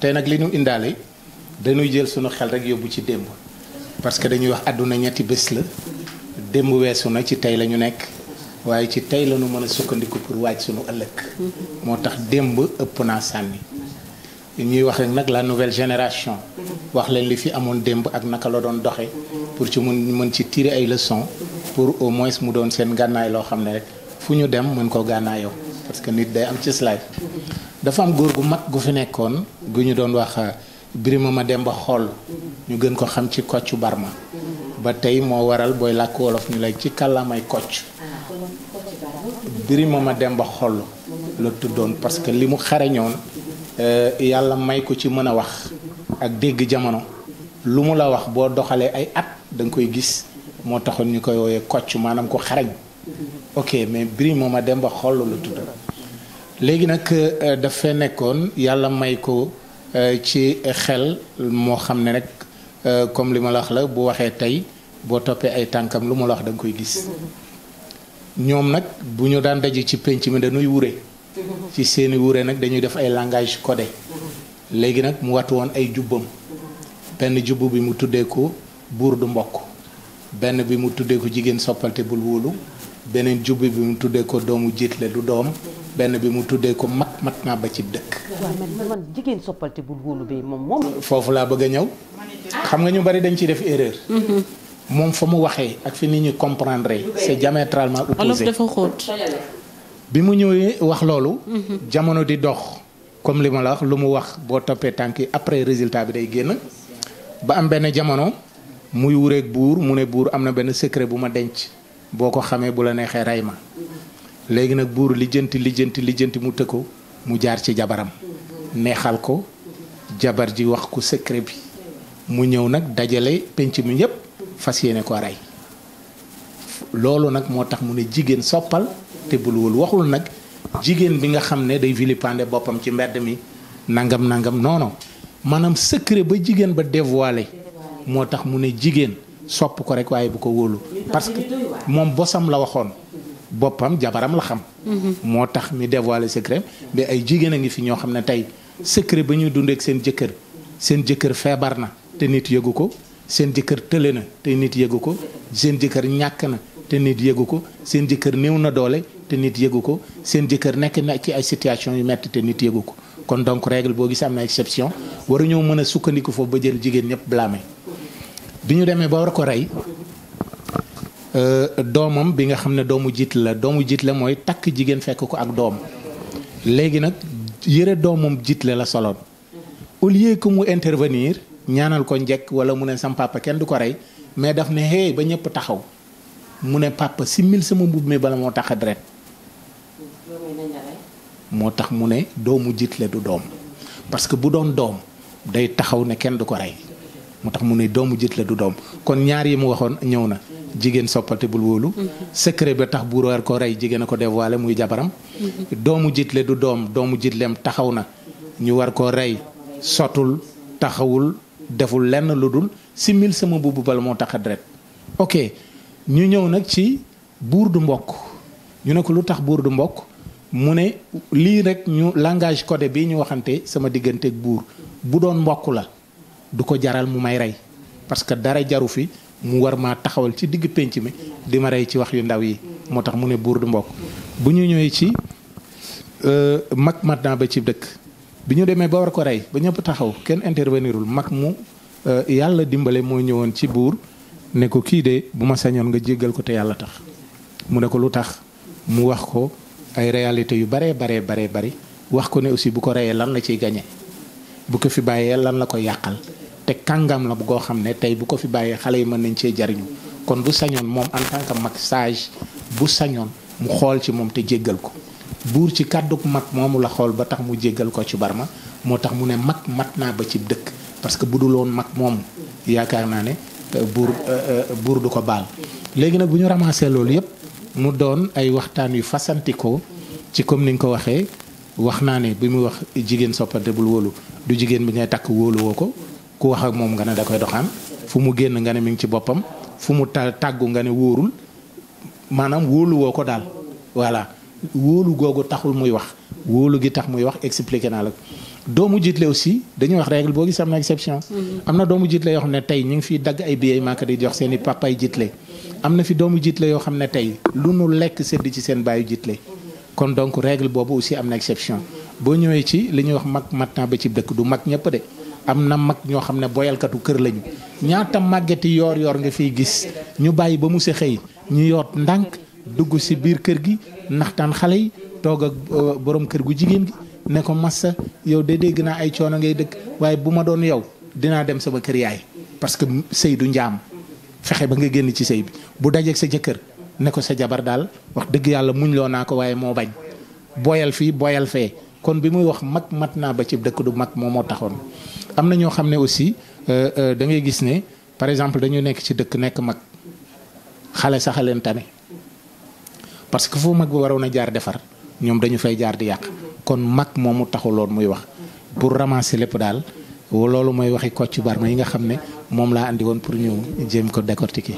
tey nag li ñu indaale dañuy jël sunu xel rek yóbbu ci démb parce que dañuy wax àdduna ñetti bés la démb weesu na ci tey la ñu nekk waaye ci tey la ñu mën a sukkandiku pour waaj sunu ëllëg. moo tax démb ëpp naa sànni ñuy wax rek nag la nouvelle génération. wax leen li fi amoon démb ak naka la doon doxe pour ci mën ci tirer ay leçons pour au moins mu doon seen gànnaay loo xam ne rek fu ñu dem mën koo gànnaayoo parce que nit day am ci slide. dafa am góor gu mag gu fi nekkoon gu ñu doon wax Birima Mademba Xoll ñu gën ko xam ci Kocc Barma ba tey moo waral booy làkk wolof ñu lay ci kàllaamay Kocc. Birima Mademba Xoll la tuddoon parce que li mu xarañoon yàlla may ko ci mën a wax ak dégg jamono lu mu la wax boo doxalee ay at da nga koy gis moo taxoon ñu koy woowee Kocc maanaam ko xarañ. ok mais Birima Mademba Xoll la tudd léegi nag daf fee nekkoon yàlla may ko ci xel moo xam ne rek comme li ma la wax la bu waxee tey boo toppee ay tànkam lu mu la wax da nga koy gis ñoom nag bu ñu daan daje ci pénc mi dañuy wure ci seeni wure nag dañuy def ay langage codé léegi nag mu watu woon ay jubbam benn jubbu bi mu tuddee ko buur du mbokk benn bi mu tuddee ko jigéen soppalte bul wóolu beneen jubbi bi mu tuddee ko doomu jiitle du doom benn bi mu tuddee ko mat naa ba ci dëkk. waaw man jigéen soppalte bul wóolu bi moom. foofu laa bëgg a ñëw xam nga ñu bari dañ ciy def erreur. moom fa mu waxee ak fi nit ñi comprendre c'est diamétralement opposé. olof dafa xóot. bi mu ñëwee wax loolu. jamono di dox comme li ma la wax lu mu wax boo toppee tànk yi après résultat bi day génn ba am benn jamono muy wureeg buur mu ne buur am na benn secret bu ma denc boo ko xamee bu la neexee rey ma. léegi nag buur lijjanti mu tëkko mu jaar ci jabaram neexal ko jabar ji wax ko secret bi mu ñëw nag dajale penc mi yépp fas yéene ko rey loolu nag moo tax mu ne jigéen soppal te bul wóolu waxul nag jigéen bi nga xam ne day vilipender boppam ci mbedd mi nangam non non maanaam secret ba jigéen ba dévoilé moo tax mu ne jigéen sopp ko rek waaye bu ko wóolu parce que moom bosam la waxoon boppam jabaram la xam. moo tax mi dévoilé secret mais ay jigéen a ngi fi ñoo xam ne tey secret ba ñuy dundee ak seen jëkkër feebar na te nit yëgu ko seen jëkkër tële na te nit yëgu ko seen jëkkër ñàkk na te nit yëgu ko seen jëkkër néew na doole te nit yëgu ko seen jëkkër nekk na ci ay situation yu metti te nit yëgu ko kon donc règle boo gis am na exception waru ñëw mën a sukkandiku foofu ba jël jigéen ñëpp blâmé bi ñu demee ba war ko rey. doomam bi nga xam ne doomu jiit la mooy takk jigéen fekk ko ak doom léegi nag yëre doomam jiit la soloon au lieu que mu intervenir ñaanal ko njëkk wala mu ne sam papa kenn du ko rey mais daf ne hey ba ñëpp taxaw mu ne papa simmil sama mbubb mi bala moo tax a deret moo tax mu ne doomu jiit la du doom parce que bu doon doom day taxaw ne kenn du ko rey moo tax mu ne doomu jiit la du doom kon ñaar yi mu waxoon ñëw na jigéen soppalte bul wóolu secret ba tax buur war ko rey jigéen a ko dévoilé muy jabaram doomu jiitle du doom doomu jiitlem taxaw na ñu war ko rey sotul taxawul deful lenn lu dul simil sama mbubb bala moo tax a deret ok ñu ñëw nag ci buur du mbokk ñu ne ko lu tax buur du mbokk mu ne lii rek ñu langage codé bi ñu waxante sama digganteeg buur bu doon mbokk la du ko jaral mu may rey parce que dara jaru fi mu war maa taxawal ci digg pénc mi di ma rey ci wax yu ndaw yi moo tax mu ne buur du mbokk bu ñu ñëwee ci mat naa ba ci dëkk bi ñu demee ba war ko rey ba ñëpp taxaw kenn intervenirul mag mu yàlla dimbale moo ñëwoon ci buur ne ko kii de bu ma sañoon nga jéggal ko te yàlla tax mu ne ko lu tax mu wax ko ay réalité yu bari wax ko ne aussi bu ko reyee lan la ciy gañe bu ko fi bàyyee lan la ko yàqal te kàngam la bu koo xam ne tey bu ko fi bàyyee xale yi mën nañ cee jariñu kon bu sañoon moom en tant que mag sage bu sañoon mu xool ci moom te jéggal ko buur ci kàdduk mag moomu la xool ba tax mu jéggal ko ci Barma moo tax mu ne mag mat naa ba ci dëkk parce que bu dul woon mag moomu yaakaar naa ne buur du ko baal léegi nag bu ñu ramassé loolu yépp mu doon ay waxtaan yu fasantikoo ci comme ni nga ko waxee wax naa ne bi muy wax jigéen soppante bul wóolu du jigéen bi ngay takk wóolu woo ko ku wax ak moom nga ne da koy doxaan fu mu génn nga ne mi ngi ci boppam fu mu tàggu nga ne wóorul maanaam wóolu woo ko daal voilà wóolu googu taxul muy wax wóolu gi tax muy wax expliqué naa la doomu jiitle aussi dañuy wax règle boo gis am na exception. am na doomu jiitle yoo xam ne tey ñu ngi fiy dagg ay billets Makka di jox seen i papa ay jiitle am na fi doomu jiitle yoo xam ne tey lu nu lekk sedd ci seen baayu jiitle kon donc règle boobu aussi am na exception boo ñëwee ci li ñuy wax mag maintenant ba ci dëkk du mag ñëpp de am na mag ñoo xam ne boyalkatu kër lañu ñaata màggeti yoor nga fiy gis ñu bàyyi ba mu sa xëy ñu yoot ndànk dugg si biir kër gi naxtaan xale yi toog ak borom kër gu jigéen gi ne ko massa yow de dégg naa ay coono ngay dëkk waaye bu ma doon yow dinaa dem sama kër yaay parce que sëy du njaam fexe ba nga génn ci sëy bi bu dajeeg sa jëkkër ne ko sa jabar daal wax dëgg yàlla muñ loo naa ko waaye moo bañ boyal fii boyal fee kon bi muy wax mag mat naa ba ci dëkk du mag moo taxoon. am na ñoo xam ne aussi da ngay gis ne par exemple dañu nekk ci dëkk nekk mag xale sax a leen tane parce que foo mag bi waroon a jaar defar ñoom dañu fay jaar di yàq kon mag moomu taxuloon muy wax pour ramasser lépp daal loolu mooy waxi Kocc Barma yi nga xam ne moom laa andi woon pour ñu jéem ko décortiquer.